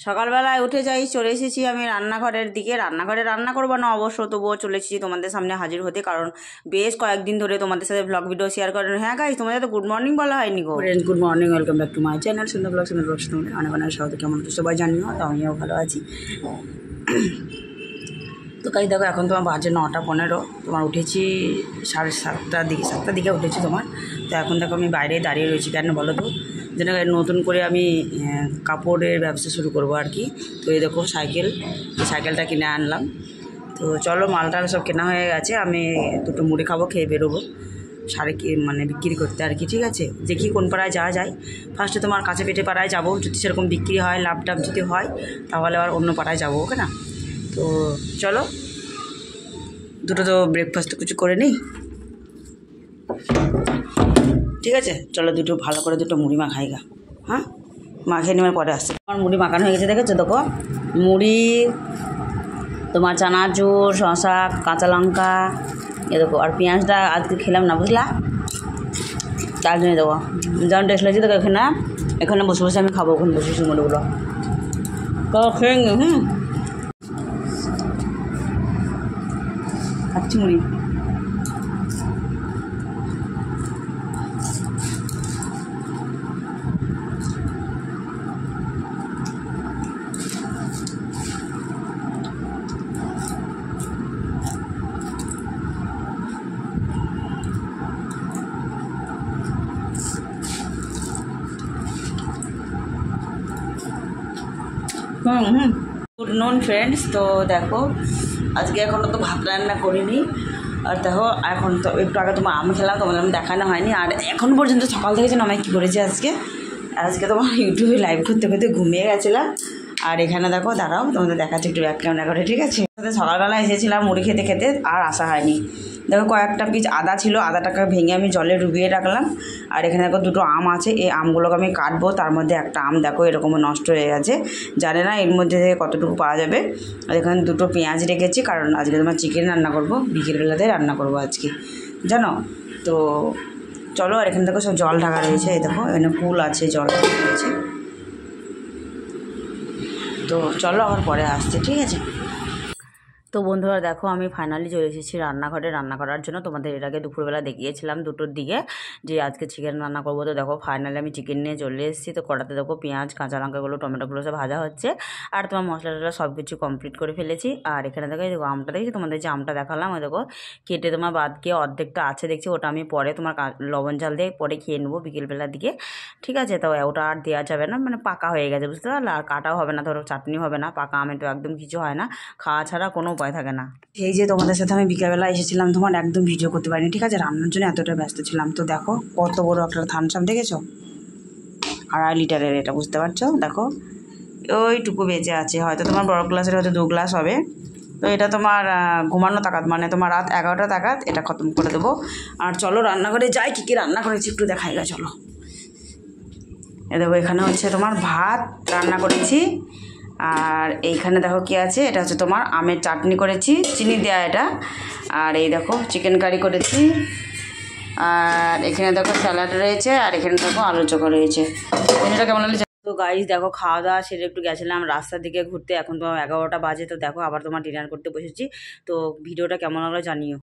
সকালবেলায় উঠে যাই, চলে এসেছি আমি রান্নাঘরের দিকে। রান্নাঘরে রান্না করবো না অবশ্য, তবুও চলে এসেছি তোমাদের সামনে হাজির হতে, কারণ বেশ কয়েকদিন ধরে তোমাদের সাথে ব্লগ ভিডিও শেয়ার করেন। হ্যাঁ গাইস, তোমাদের তো গুড মর্নিং বলা হয়নি গো। Friends, good morning, welcome back to my channel সুন্দর ব্লগ। সুন্দর ব্লগ তোমাদের অনেক অনেক স্বাগত। কেমন তো সবাই জানিও, তো আমিও ভালো আছি। তো কাজ দেখো, এখন তোমার বাজে 9:15। তোমার উঠেছি 7:30 দিকে, 7টার দিকে উঠেছি তোমার। তো এখন দেখো আমি বাইরে দাঁড়িয়ে রয়েছি, কেন বলো তো, যেন নতুন করে আমি কাপড়ের ব্যবসা শুরু করবো আর কি। তো এই দেখো সাইকেলটা কিনে আনলাম। তো চলো, মালটা সব কেনা হয়ে গেছে, আমি দুটো মুড়ি খাবো, খেয়ে বেরোবো বিক্রি করতে আর কি। ঠিক আছে, দেখি কোন পাড়ায় যাওয়া যায়। ফার্স্টে তোমার কাছে পেটে পাড়ায় যাবো, যদি সেরকম বিক্রি হয়, লাভ টাভ যদি হয় তাহলে আবার অন্য পাড়ায় যাবো, ওকে না? তো চলো, দুটো তো ব্রেকফাস্ট কিছু করে নিই, ঠিক আছে? চলো, দুটো ভালো করে দুটো মুড়ি মাখাই গা। হ্যাঁ, মাখিয়ে নেওয়ার পরে আসছে। আমার মুড়ি মাখানো হয়ে গেছে, দেখেছো? দেখো, মুড়ি, তোমার চানাচুর, শসা, কাঁচা লঙ্কা, এ দেখো, আর পেঁয়াজটা আজকে খেলাম না, বুঝলা, তার জন্য দেবো। যেমন টেস্ট লাগছে দেখো, এখানে বসে বসে আমি খাবো, ওখানে বসে বসে মুড়িগুলো তো খেয়ে নি। খাচ্ছি মুড়ি। গুড নুন ফ্রেন্ডস। তো দেখো, আজকে এখনও তো ভাত রান্না করিনি। আর দেখো, এখন তো একটু আগে তোমার আম খেলাম, তোমাদের আমি দেখানো হয়নি। আর এখন পর্যন্ত সকাল থেকে যেন আমি কী করেছি আজকে তোমার ইউটিউবে লাইভ করতে করতে ঘুমিয়ে গেছিলাম। আর এখানে দেখো, দাঁড়াও, তোমাদের দেখাচ্ছি একটু ব্যাক ক্যামেরা করে, ঠিক আছে? সকালবেলা এসেছিলাম মুড়ি খেতে খেতে, আর আসা হয়নি। দেখো, কয়েকটা পিস আদা ছিল, আদাটাকে ভেঙে আমি জলে ডুবিয়ে রাখলাম। আর এখানে দেখো দুটো আম আছে, এই আমগুলোকে আমি কাটবো। তার মধ্যে একটা আম দেখো এরকম নষ্ট হয়ে গেছে, জানে না এর মধ্যে থেকে কতটুকু পাওয়া যাবে। আর এখানে দুটো পেঁয়াজ রেখেছি, কারণ আজকে তোমার চিকেন রান্না করবো, বিকেলবেলাতে রান্না করবো আজকে, জানো তো। চলো, আর এখানে দেখো সব জল ঢাকা রয়েছে, এই দেখো এখানে ফুল আছে, জল ঢাকা রয়েছে। তো চলো, আবার পরে আসছে, ঠিক আছে? তো বন্ধুরা দেখো, আমি ফাইনালি চলে এসেছি রান্নাঘরে রান্না করার জন্য। তোমাদের এর আগে দুপুরবেলা দেখিয়েছিলাম 2টোর দিকে যে আজকে চিকেন রান্না করবো। তো দেখো, ফাইনালি আমি চিকেন নিয়ে চলে এসেছি। তো কড়াতে দেখো পেঁয়াজ, কাঁচা লঙ্কাগুলো, টমেটোগুলো সব ভাজা হচ্ছে। আর তোমার মশলা টশলা সব কিছু কমপ্লিট করে ফেলেছি। আর এখানে দেখো, দেখো আমটা দেখছি, তোমাদের যে আমটা দেখালাম, ওই দেখো কেটে তোমার বাদ গিয়ে অর্ধেকটা আছে দেখছি, ওটা আমি পরে তোমার লবণ ঝাল দিয়ে পরে খেয়ে নেবো বিকেলবেলার দিকে, ঠিক আছে? তো ওটা আর দেওয়া যাবে না, মানে পাকা হয়ে গেছে, বুঝতে পারলে? আর কাটাও হবে না, ধরো চাটনি হবে না, পাকা আমে তো একদম কিছু হয় না, খাওয়া ছাড়া কোনো উপায় থাকে না। এই যে তোমাদের সাথে আমি বিকেলবেলা এসেছিলাম, তোমার একদম ভিডিও করতে পারিনি, ঠিক আছে? রান্নার জন্য এতটা ব্যস্ত ছিলাম। তো দেখো কত বড় একটা থামস আপ, দেখেছো? 2.5 লিটারের, এটা বুঝতে পারছো? দেখো ওইটুকু বেঁচে আছে, হয়তো তোমার বড় গ্লাসের হয়তো 2 গ্লাস হবে। তো এটা তোমার ঘুমানো তাকাত, মানে তোমার রাত 11টা তাকাত এটা খতম করে দেবো। আর চলো রান্নাঘরে যাই, কী কী রান্না করেছি একটু দেখাই গা, চলো। এ দেখো, এখানে হচ্ছে তোমার ভাত রান্না করেছি। আর এইখানে দেখো কি আছে, এটা হচ্ছে তোমার আমের চাটনি করেছি, চিনি দেওয়া এটা। আর এই দেখো চিকেন কারি করেছি। আর এখানে দেখো স্যালাড রয়েছে। আর এখানে দেখো আলু চোখা রয়েছে। এটা কেমন লাগছে? তো গাইস দেখো, খাওয়া দাওয়া সেরে একটু গেছিলাম রাস্তার দিকে ঘুরতে, এখন তো 11টা বাজে। তো দেখো, আবার তোমার ডিনার করতে বসেছি। তো ভিডিওটা কেমন হলো জানিও।